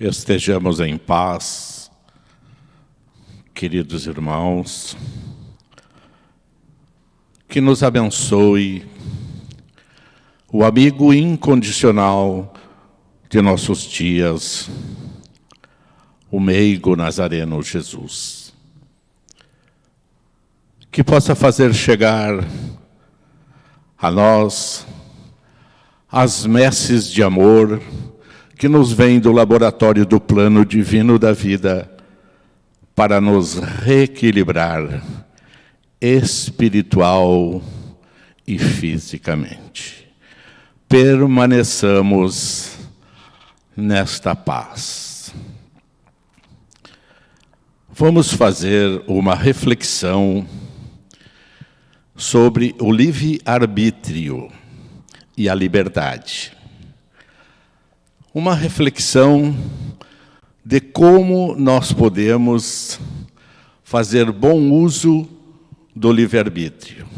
Estejamos em paz, queridos irmãos, que nos abençoe o amigo incondicional de nossos dias, o meigo nazareno Jesus. Que possa fazer chegar a nós as messes de amor que nos vêm do laboratório do plano divino da vida para nos reequilibrar espiritual e fisicamente. Permaneçamos nesta paz. Vamos fazer uma reflexão sobre o livre-arbítrio e a liberdade. Uma reflexão de como nós podemos fazer bom uso do livre-arbítrio.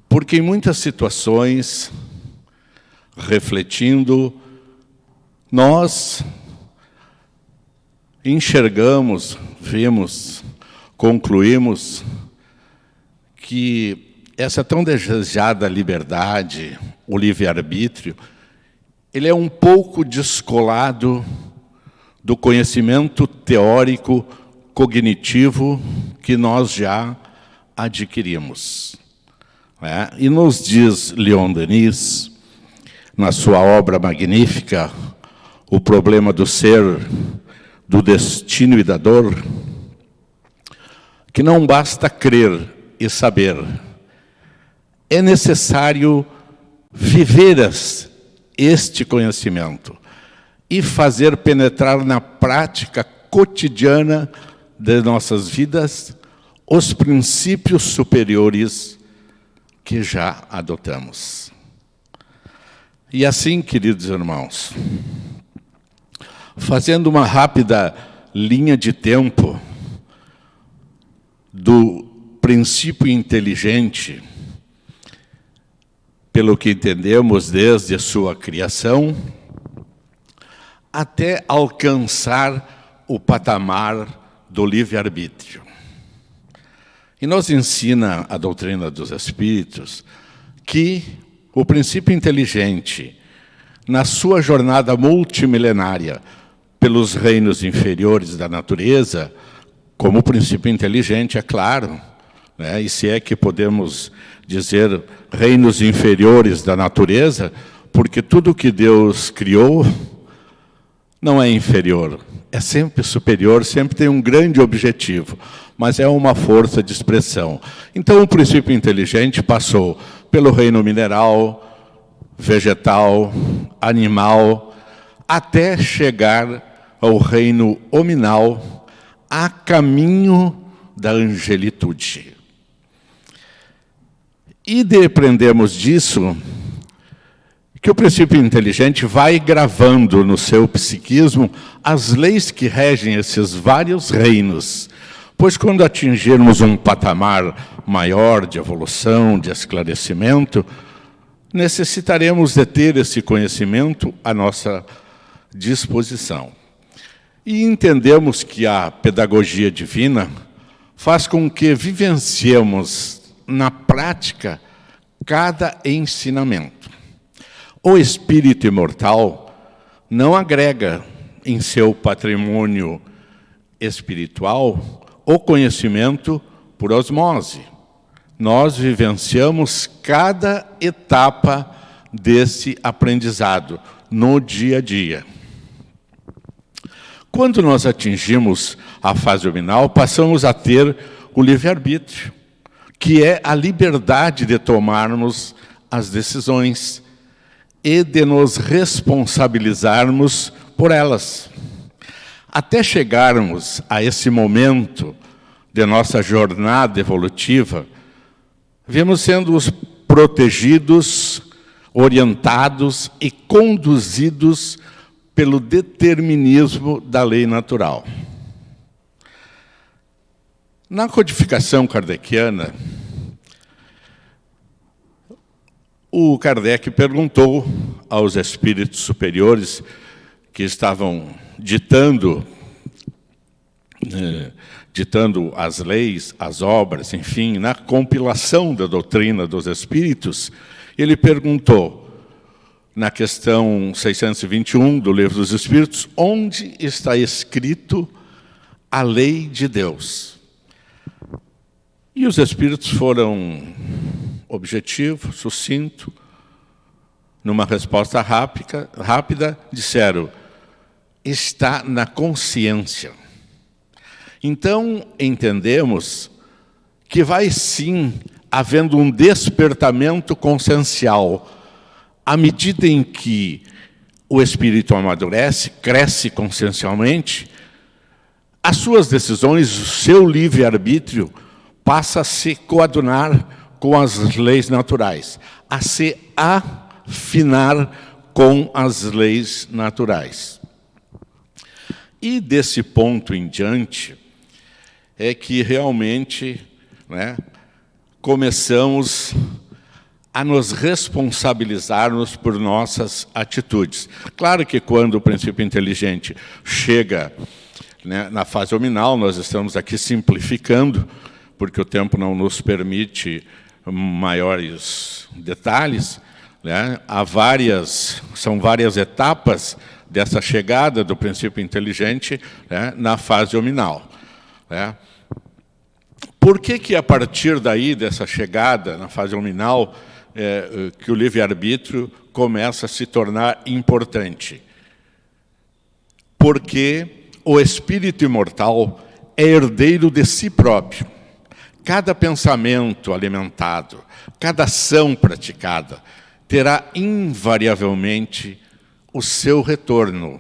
Porque em muitas situações, refletindo, nós enxergamos, vemos, concluímos que essa tão desejada liberdade, o livre-arbítrio, ele é um pouco descolado do conhecimento teórico, cognitivo que nós já adquirimos. E nos diz Leon Denis, na sua obra magnífica, O Problema do Ser, do Destino e da Dor, que não basta crer e saber, é necessário viver este conhecimento e fazer penetrar na prática cotidiana de nossas vidas os princípios superiores que já adotamos. E assim, queridos irmãos, fazendo uma rápida linha de tempo do princípio inteligente, pelo que entendemos desde a sua criação, até alcançar o patamar do livre-arbítrio. E nos ensina a doutrina dos Espíritos que o princípio inteligente, na sua jornada multimilenária pelos reinos inferiores da natureza, como princípio inteligente, é claro, e se é que podemos dizer reinos inferiores da natureza, porque tudo que Deus criou não é inferior, é sempre superior, sempre tem um grande objetivo, mas é uma força de expressão. Então, o princípio inteligente passou pelo reino mineral, vegetal, animal, até chegar ao reino hominal, a caminho da angelitude. E depreendemos disso que o princípio inteligente vai gravando no seu psiquismo as leis que regem esses vários reinos. Pois quando atingirmos um patamar maior de evolução, de esclarecimento, necessitaremos de ter esse conhecimento à nossa disposição. E entendemos que a pedagogia divina faz com que vivenciemos na prática cada ensinamento. O espírito imortal não agrega em seu patrimônio espiritual o conhecimento por osmose. Nós vivenciamos cada etapa desse aprendizado no dia a dia. Quando nós atingimos a fase hominal, passamos a ter o livre-arbítrio, que é a liberdade de tomarmos as decisões e de nos responsabilizarmos por elas. Até chegarmos a esse momento de nossa jornada evolutiva, vemos sendo protegidos, orientados e conduzidos pelo determinismo da lei natural. Na codificação kardeciana, o Kardec perguntou aos espíritos superiores que estavam ditando as leis, as obras, enfim, na compilação da doutrina dos Espíritos, ele perguntou, na questão 621 do Livro dos Espíritos, onde está escrito a lei de Deus? E os Espíritos foram objetivos, sucinto, numa resposta rápida, disseram, está na consciência. Então, entendemos que vai sim havendo um despertamento consciencial à medida em que o espírito amadurece, cresce consciencialmente, as suas decisões, o seu livre-arbítrio passa a se coadunar com as leis naturais, a se afinar com as leis naturais. E desse ponto em diante é que realmente, né, começamos a nos responsabilizarmos por nossas atitudes. Claro que quando o princípio inteligente chega, né, na fase hominal, nós estamos aqui simplificando, porque o tempo não nos permite maiores detalhes, né? São várias etapas dessa chegada do princípio inteligente, né, na fase hominal, né? Por que a partir daí, dessa chegada na fase hominal, que o livre-arbítrio começa a se tornar importante? Porque o espírito imortal é herdeiro de si próprio. Cada pensamento alimentado, cada ação praticada, terá invariavelmente o seu retorno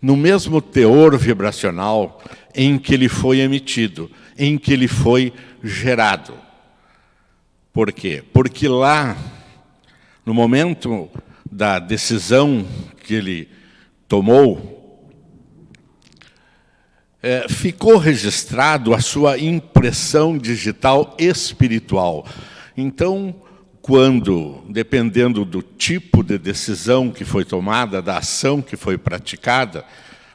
no mesmo teor vibracional em que ele foi emitido, em que ele foi gerado. Por quê? Porque lá, no momento da decisão que ele tomou, ficou registrado a sua impressão digital espiritual. Então, quando, dependendo do tipo de decisão que foi tomada, da ação que foi praticada,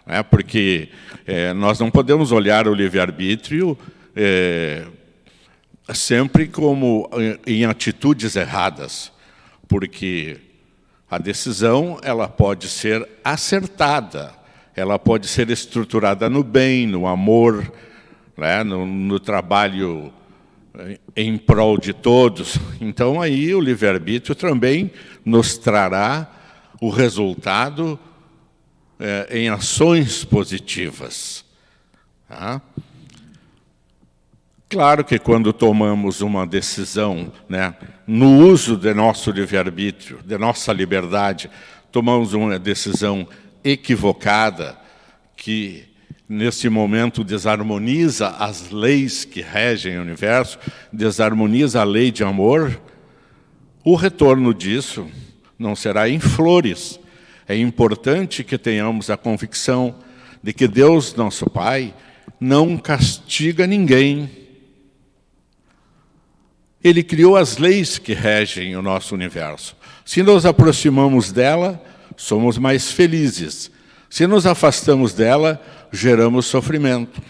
né, porque nós não podemos olhar o livre-arbítrio sempre como em atitudes erradas, porque a decisão ela pode ser acertada, ela pode ser estruturada no bem, no amor, né, no trabalho em prol de todos. Então, aí o livre-arbítrio também nos trará o resultado em ações positivas. Tá? Claro que quando tomamos uma decisão, né, no uso de nosso livre-arbítrio, de nossa liberdade, tomamos uma decisão equivocada, que nesse momento desarmoniza as leis que regem o universo, desarmoniza a lei de amor, o retorno disso não será em flores. É importante que tenhamos a convicção de que Deus, nosso Pai, não castiga ninguém. Ele criou as leis que regem o nosso universo. Se nos aproximamos dela, somos mais felizes. Se nos afastamos dela, geramos sofrimento.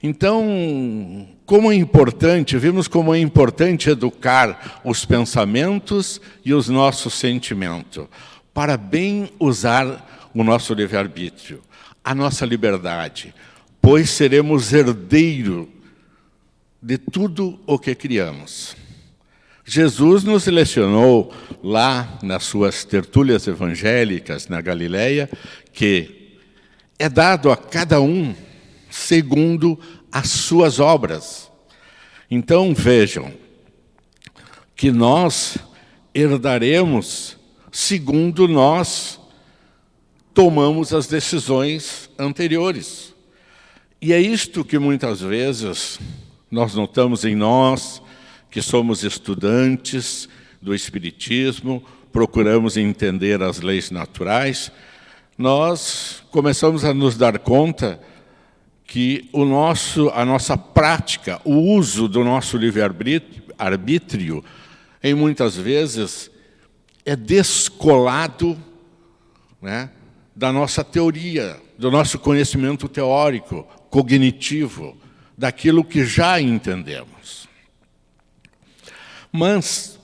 Então, como é importante, vimos como é importante educar os pensamentos e os nossos sentimentos, para bem usar o nosso livre-arbítrio, a nossa liberdade, pois seremos herdeiro de tudo o que criamos. Jesus nos lecionou lá nas suas tertúlias evangélicas na Galileia que é dado a cada um segundo as suas obras. Então vejam que nós herdaremos segundo nós tomamos as decisões anteriores. E é isto que muitas vezes nós notamos em nós, que somos estudantes do Espiritismo, procuramos entender as leis naturais, nós começamos a nos dar conta que a nossa prática, o uso do nosso livre-arbítrio, em muitas vezes, é descolado, né, da nossa teoria, do nosso conhecimento teórico, cognitivo, daquilo que já entendemos. Mas,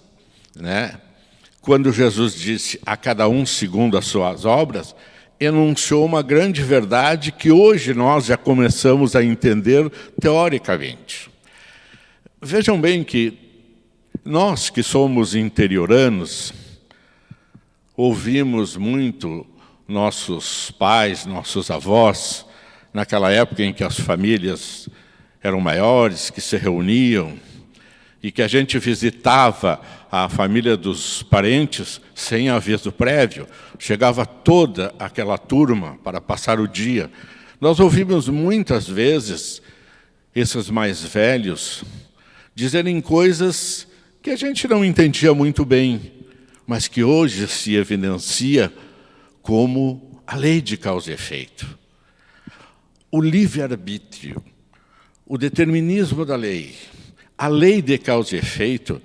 quando Jesus disse a cada um segundo as suas obras, enunciou uma grande verdade que hoje nós já começamos a entender teoricamente. Vejam bem que nós que somos interioranos, ouvimos muito nossos pais, nossos avós, naquela época em que as famílias eram maiores, que se reuniam, e que a gente visitava a família dos parentes sem aviso prévio. Chegava toda aquela turma para passar o dia. Nós ouvimos muitas vezes esses mais velhos dizerem coisas que a gente não entendia muito bem, mas que hoje se evidencia como a lei de causa e efeito. O livre-arbítrio, o determinismo da lei, a lei de causa e efeito,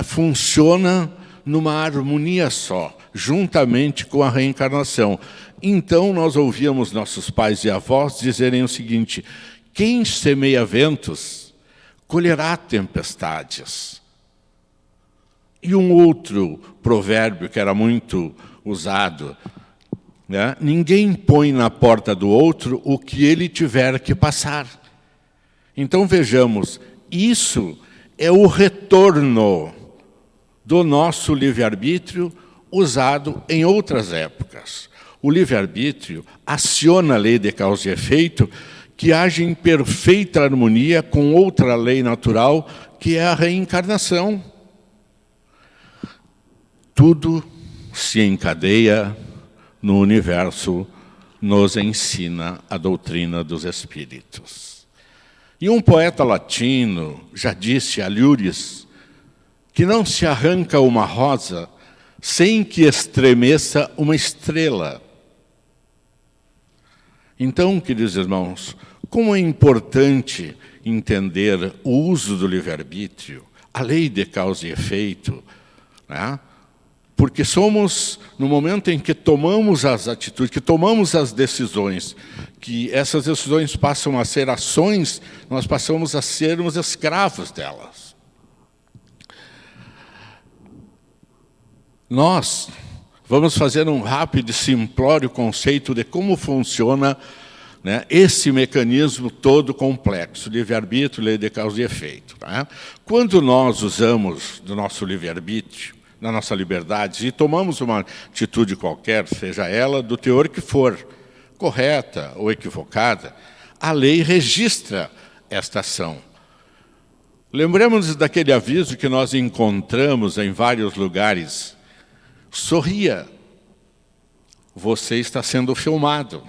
funciona numa harmonia só, juntamente com a reencarnação. Então, nós ouvíamos nossos pais e avós dizerem o seguinte: quem semeia ventos, colherá tempestades. E um outro provérbio que era muito usado, ninguém põe na porta do outro o que ele tiver que passar. Então, vejamos, isso é o retorno do nosso livre-arbítrio usado em outras épocas. O livre-arbítrio aciona a lei de causa e efeito que age em perfeita harmonia com outra lei natural, que é a reencarnação. Tudo se encadeia no universo, nos ensina a doutrina dos espíritos. E um poeta latino já disse a Lures que não se arranca uma rosa sem que estremeça uma estrela. Então, queridos irmãos, como é importante entender o uso do livre-arbítrio, a lei de causa e efeito, porque somos, no momento em que tomamos as atitudes, que tomamos as decisões, que essas decisões passam a ser ações, nós passamos a sermos escravos delas. Nós vamos fazer um rápido e simplório conceito de como funciona esse mecanismo todo complexo, livre-arbítrio, lei de causa e efeito. Quando nós usamos do nosso livre-arbítrio, da nossa liberdade, e tomamos uma atitude qualquer, seja ela do teor que for, correta ou equivocada, a lei registra esta ação. Lembremos-nos daquele aviso que nós encontramos em vários lugares: sorria, você está sendo filmado.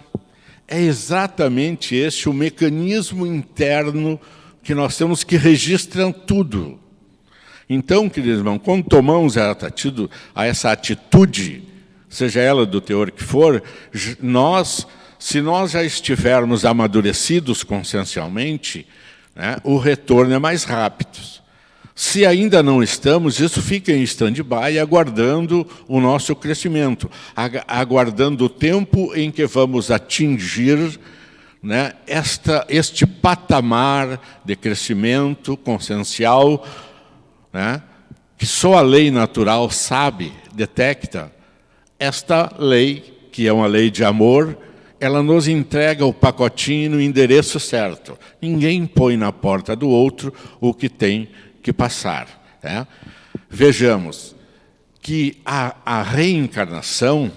É exatamente esse o mecanismo interno que nós temos, que registra tudo. Então, queridos irmãos, quando tomamos essa atitude, seja ela do teor que for, se nós já estivermos amadurecidos consciencialmente, o retorno é mais rápido. Se ainda não estamos, isso fica em stand-by, aguardando o nosso crescimento, aguardando o tempo em que vamos atingir este patamar de crescimento consciencial, que só a lei natural sabe, detecta. Esta lei, que é uma lei de amor, ela nos entrega o pacotinho no endereço certo. Ninguém põe na porta do outro o que tem que passar. Vejamos que a reencarnação,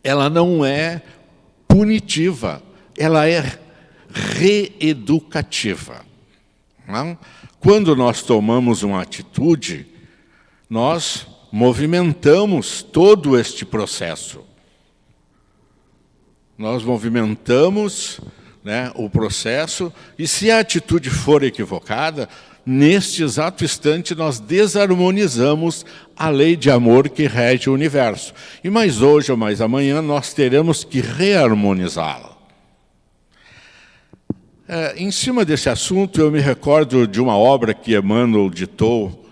ela não é punitiva, ela é reeducativa. Quando nós tomamos uma atitude, nós movimentamos todo este processo. Nós movimentamos o processo, e se a atitude for equivocada, neste exato instante nós desarmonizamos a lei de amor que rege o universo. E mais hoje ou mais amanhã nós teremos que reharmonizá-la. Em cima desse assunto, eu me recordo de uma obra que Emmanuel ditou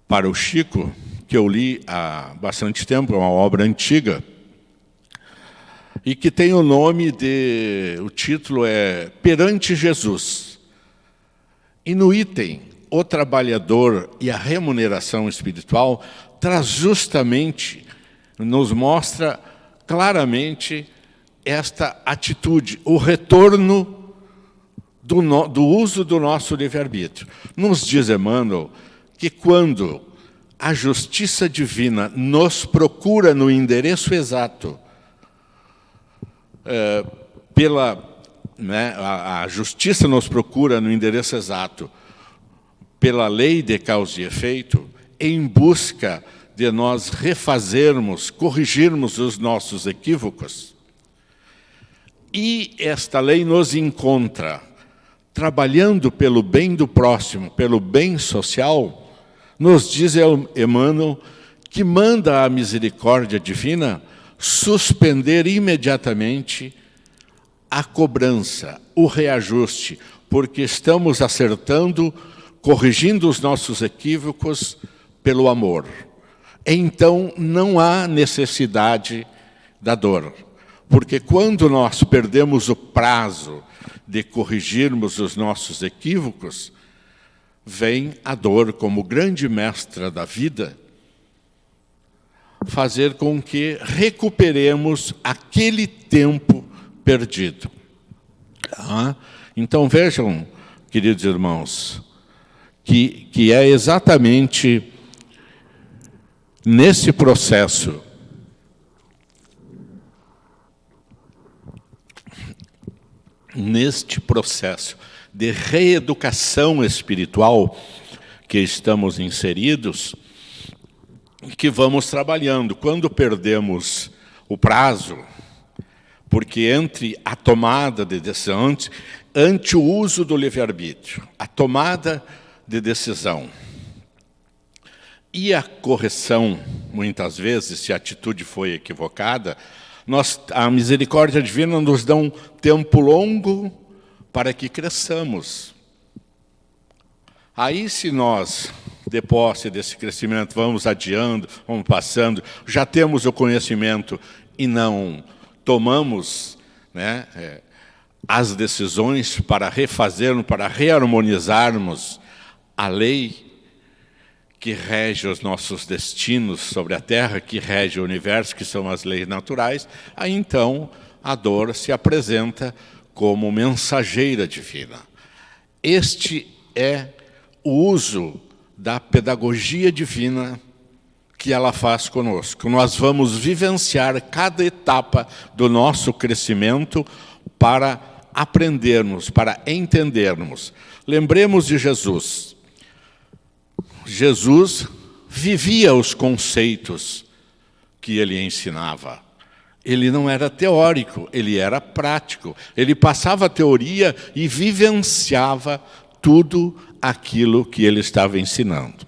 para o Chico, que eu li há bastante tempo, é uma obra antiga, e que tem o título é Perante Jesus. E no item, o trabalhador e a remuneração espiritual, traz justamente, nos mostra claramente esta atitude, o retorno do uso do nosso livre-arbítrio. Nos diz Emmanuel que quando a justiça divina nos procura no endereço exato, a justiça nos procura no endereço exato, pela lei de causa e efeito, em busca de nós refazermos, corrigirmos os nossos equívocos. E esta lei nos encontra trabalhando pelo bem do próximo, pelo bem social. Nos diz Emmanuel que manda a misericórdia divina suspender imediatamente a cobrança, o reajuste, porque estamos acertando, corrigindo os nossos equívocos pelo amor. Então, não há necessidade da dor, porque quando nós perdemos o prazo de corrigirmos os nossos equívocos, vem a dor como grande mestra da vida, fazer com que recuperemos aquele tempo perdido. Então vejam, queridos irmãos, que é exatamente nesse processo de reeducação espiritual que estamos inseridos, que vamos trabalhando. Quando perdemos o prazo, porque entre a tomada de decisão, ante o uso do livre-arbítrio, a tomada de decisão e a correção, muitas vezes, se a atitude foi equivocada, a misericórdia divina nos dá um tempo longo para que cresçamos. Aí, se nós, de posse desse crescimento, vamos adiando, vamos passando, já temos o conhecimento e não tomamos as decisões para refazermos, para reharmonizarmos a lei que rege os nossos destinos sobre a Terra, que rege o universo, que são as leis naturais, aí então a dor se apresenta como mensageira divina. Este é o uso da pedagogia divina que ela faz conosco. Nós vamos vivenciar cada etapa do nosso crescimento para aprendermos, para entendermos. Lembremos de Jesus. Jesus vivia os conceitos que ele ensinava. Ele não era teórico, ele era prático. Ele passava a teoria e vivenciava tudo aquilo que ele estava ensinando.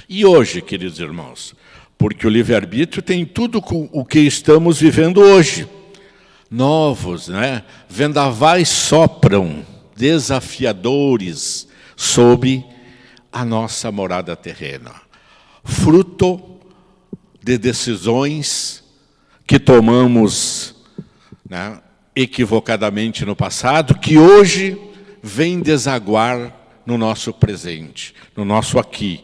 E hoje, queridos irmãos, porque o livre-arbítrio tem tudo com o que estamos vivendo hoje. Novos, vendavais sopram, desafiadores, sobre a nossa morada terrena. Fruto de decisões que tomamos equivocadamente no passado, que hoje vem desaguar no nosso presente, no nosso aqui,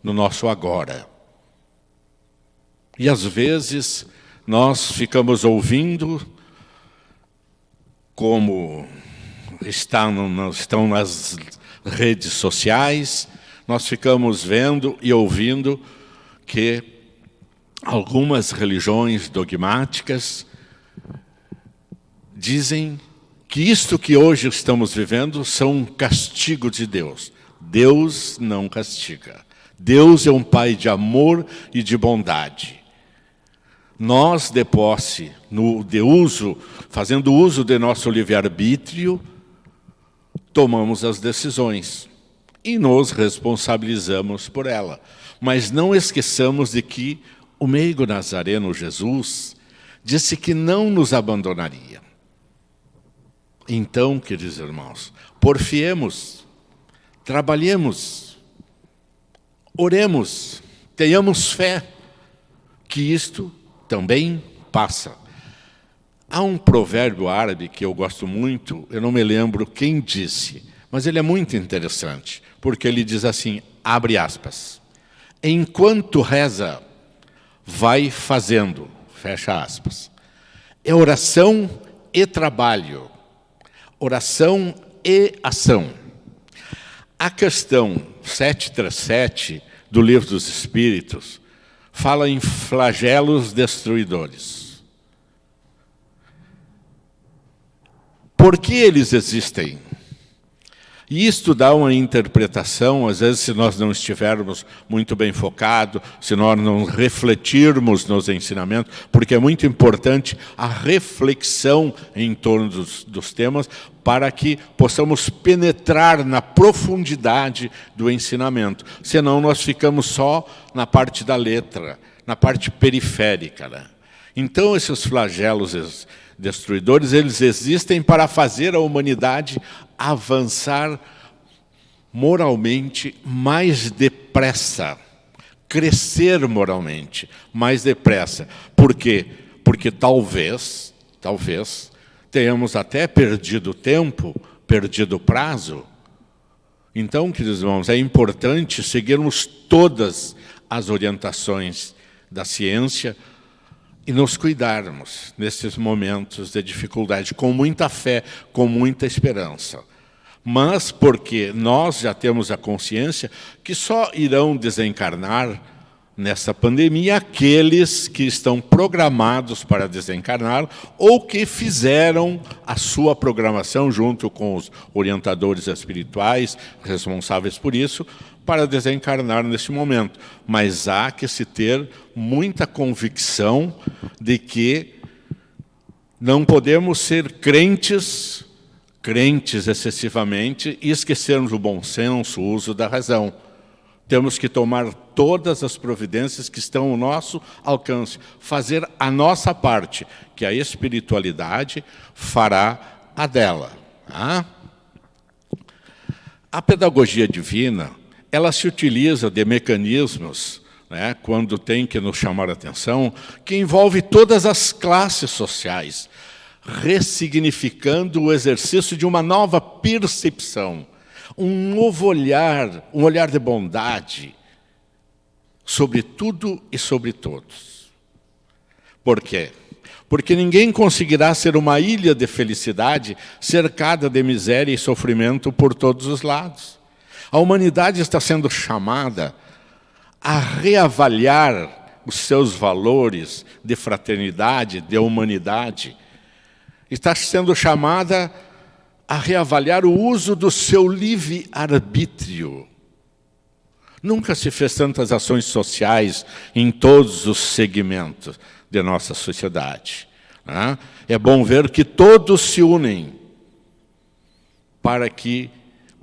no nosso agora. E às vezes nós ficamos ouvindo, como estão nas redes sociais, nós ficamos vendo e ouvindo que algumas religiões dogmáticas dizem que isto que hoje estamos vivendo são um castigo de Deus. Deus não castiga. Deus é um Pai de amor e de bondade. Nós, de posse, fazendo uso de nosso livre-arbítrio, tomamos as decisões e nos responsabilizamos por ela. Mas não esqueçamos de que o meigo nazareno Jesus disse que não nos abandonaria. Então, queridos irmãos, porfiemos, trabalhemos, oremos, tenhamos fé que isto também passa. Há um provérbio árabe que eu gosto muito, eu não me lembro quem disse, mas ele é muito interessante, porque ele diz assim, abre aspas, enquanto reza, vai fazendo, fecha aspas. É oração e trabalho, oração e ação. A questão 737 do Livro dos Espíritos fala em flagelos destruidores. Por que eles existem? E isto dá uma interpretação, às vezes, se nós não estivermos muito bem focados, se nós não refletirmos nos ensinamentos, porque é muito importante a reflexão em torno dos temas, para que possamos penetrar na profundidade do ensinamento. Senão nós ficamos só na parte da letra, na parte periférica, né? Então, esses flagelos destruidores, eles existem para fazer a humanidade avançar moralmente mais depressa, crescer moralmente mais depressa. Por quê? Porque talvez tenhamos até perdido tempo, perdido prazo. Então, queridos irmãos, é importante seguirmos todas as orientações da ciência e nos cuidarmos nesses momentos de dificuldade, com muita fé, com muita esperança. Mas porque nós já temos a consciência que só irão desencarnar nessa pandemia aqueles que estão programados para desencarnar ou que fizeram a sua programação junto com os orientadores espirituais responsáveis por isso, para desencarnar nesse momento. Mas há que se ter muita convicção de que não podemos ser crentes excessivamente e esquecermos o bom senso, o uso da razão. Temos que tomar todas as providências que estão ao nosso alcance, fazer a nossa parte, que a espiritualidade fará a dela. A pedagogia divina, ela se utiliza de mecanismos, né, quando tem que nos chamar a atenção, que envolve todas as classes sociais, ressignificando o exercício de uma nova percepção, um novo olhar, um olhar de bondade sobre tudo e sobre todos. Por quê? Porque ninguém conseguirá ser uma ilha de felicidade cercada de miséria e sofrimento por todos os lados. A humanidade está sendo chamada a reavaliar os seus valores de fraternidade, de humanidade. Está sendo chamada a reavaliar o uso do seu livre-arbítrio. Nunca se fez tantas ações sociais em todos os segmentos de nossa sociedade. É bom ver que todos se unem para que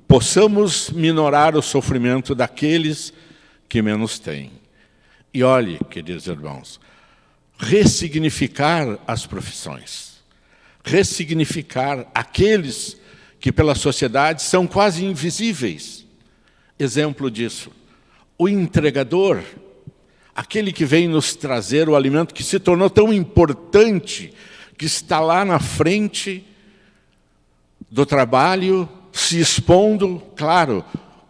possamos minorar o sofrimento daqueles que menos têm. E olhe, queridos irmãos, ressignificar as profissões, ressignificar aqueles que pela sociedade são quase invisíveis. Exemplo disso, o entregador, aquele que vem nos trazer o alimento que se tornou tão importante, que está lá na frente do trabalho, se expondo, claro,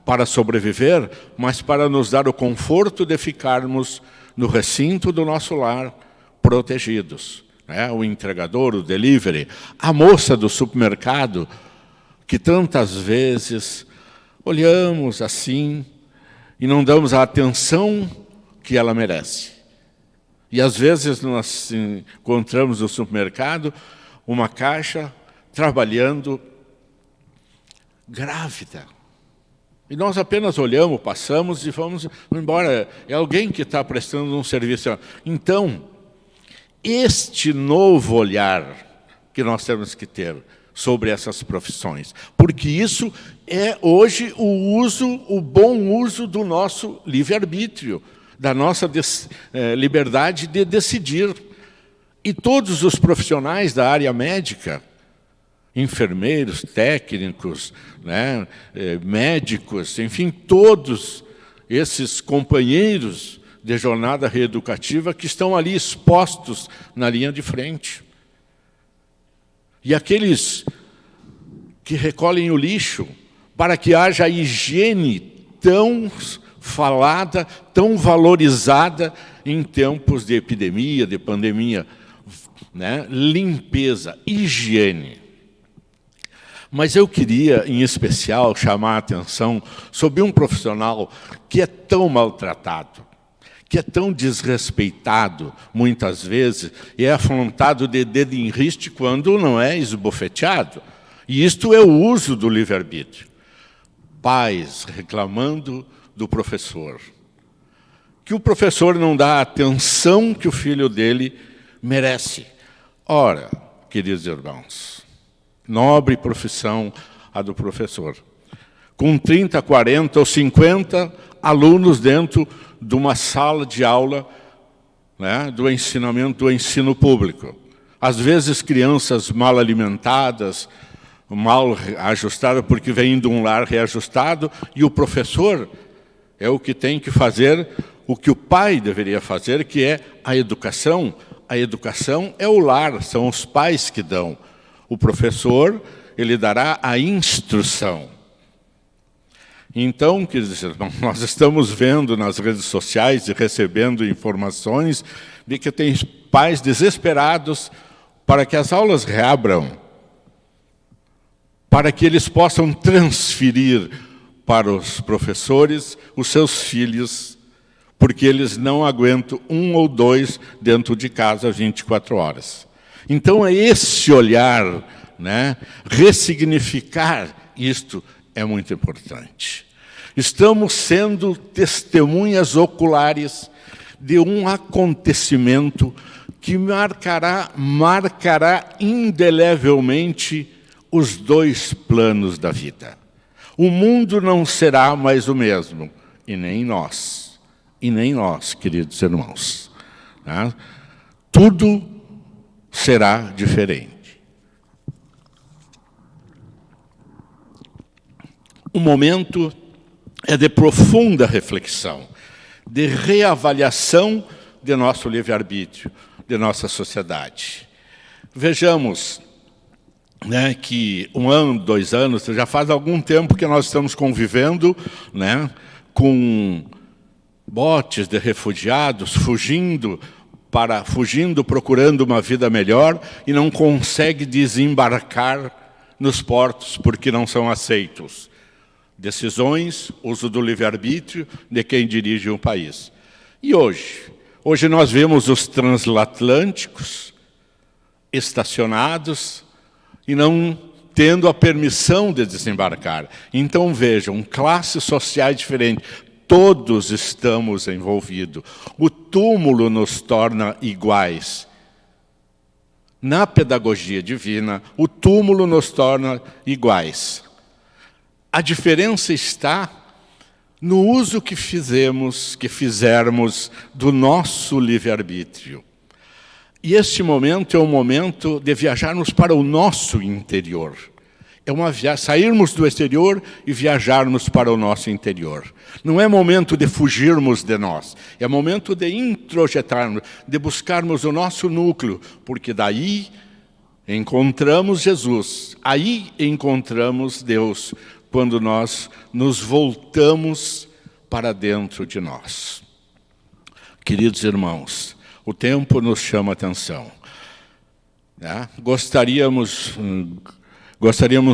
para sobreviver, mas para nos dar o conforto de ficarmos no recinto do nosso lar, protegidos. O entregador, o delivery, a moça do supermercado, que tantas vezes olhamos assim e não damos a atenção que ela merece. E às vezes nós encontramos no supermercado uma caixa trabalhando grávida. E nós apenas olhamos, passamos e vamos embora. É alguém que está prestando um serviço. Então, este novo olhar que nós temos que ter sobre essas profissões, porque isso é hoje o bom uso do nosso livre-arbítrio, da nossa liberdade de decidir. E todos os profissionais da área médica, enfermeiros, técnicos, médicos, enfim, todos esses companheiros de jornada reeducativa que estão ali expostos na linha de frente. e aqueles que recolhem o lixo, para que haja a higiene tão falada, tão valorizada em tempos de epidemia, de pandemia, né? Limpeza, higiene. Mas eu queria, em especial, chamar a atenção sobre um profissional que é tão maltratado, que é tão desrespeitado, muitas vezes, e é afrontado de dedo em riste quando não é esbofeteado. E isto é o uso do livre-arbítrio. Pais reclamando do professor. Que o professor não dá a atenção que o filho dele merece. Ora, queridos irmãos, nobre profissão a do professor. Com 30, 40 ou 50 alunos dentro de uma sala de aula, né, do ensinamento, do ensino público. Às vezes crianças mal alimentadas, mal ajustadas, porque vêm de um lar reajustado, e o professor é o que tem que fazer o que o pai deveria fazer, que é a educação. A educação é o lar, são os pais que dão. O professor, ele dará a instrução. Então, queridos irmãos, nós estamos vendo nas redes sociais e recebendo informações de que tem pais desesperados para que as aulas reabram, para que eles possam transferir para os professores os seus filhos, porque eles não aguentam 1 ou 2 dentro de casa 24 horas. Então, é esse olhar, né? Ressignificar isto é muito importante. Estamos sendo testemunhas oculares de um acontecimento que marcará indelevelmente os 2 planos da vida. O mundo não será mais o mesmo, e nem nós, queridos irmãos. Né? Tudo será diferente. O momento é de profunda reflexão, de reavaliação de nosso livre-arbítrio, de nossa sociedade. Vejamos, né, que 1 ano, 2 anos, já faz algum tempo que nós estamos convivendo, né, com botes de refugiados fugindo, procurando uma vida melhor e não consegue desembarcar nos portos porque não são aceitos. Decisões, uso do livre-arbítrio de quem dirige um país. E hoje? Hoje nós vemos os transatlânticos estacionados e não tendo a permissão de desembarcar. Então vejam, classes sociais diferentes, todos estamos envolvidos. O túmulo nos torna iguais. Na pedagogia divina, o túmulo nos torna iguais. A diferença está no uso que fizermos do nosso livre-arbítrio. E este momento é um momento de viajarmos para o nosso interior. É sairmos do exterior e viajarmos para o nosso interior. Não é momento de fugirmos de nós, é momento de introjetarmos, de buscarmos o nosso núcleo, porque daí encontramos Jesus, aí encontramos Deus, quando nós nos voltamos para dentro de nós. Queridos irmãos, o tempo nos chama a atenção. Né? Gostaríamos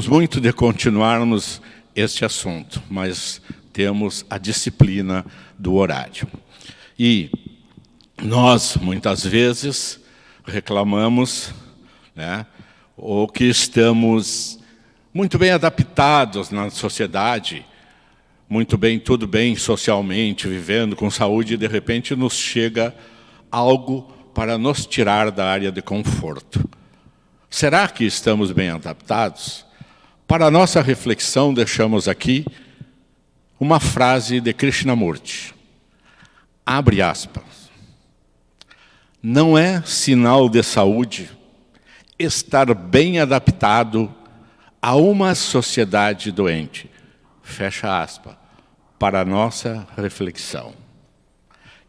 muito de continuarmos este assunto, mas temos a disciplina do horário. E nós, muitas vezes, reclamamos, né, ou que estamos muito bem adaptados na sociedade, muito bem, tudo bem socialmente, vivendo com saúde, e de repente nos chega algo para nos tirar da área de conforto. Será que estamos bem adaptados? Para a nossa reflexão, deixamos aqui uma frase de Krishnamurti. Abre aspas. Não é sinal de saúde estar bem adaptado a uma sociedade doente. Fecha aspas. Para a nossa reflexão.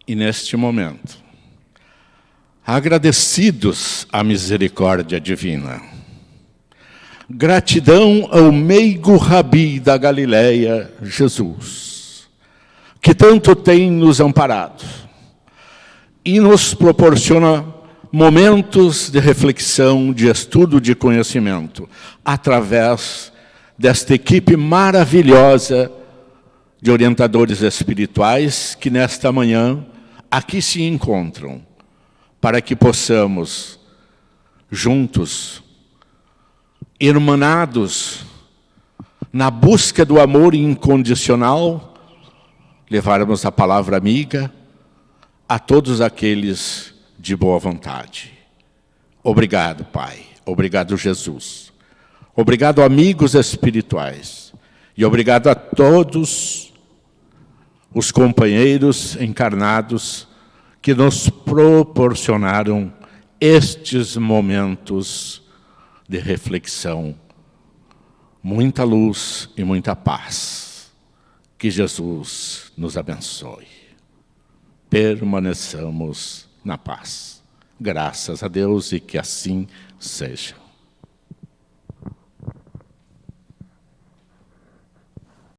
E neste momento, agradecidos à misericórdia divina, Gratidão ao meigo rabi da Galileia, Jesus, que tanto tem nos amparado e nos proporciona momentos de reflexão, de estudo, de conhecimento, através desta equipe maravilhosa de orientadores espirituais que nesta manhã aqui se encontram, para que possamos, juntos, irmanados na busca do amor incondicional, levarmos a palavra amiga a todos aqueles de boa vontade. Obrigado, Pai. Obrigado, Jesus. Obrigado, amigos espirituais. E obrigado a todos os companheiros encarnados que nos proporcionaram estes momentos de reflexão, muita luz e muita paz. Que Jesus nos abençoe. Permaneçamos na paz. Graças a Deus e que assim seja.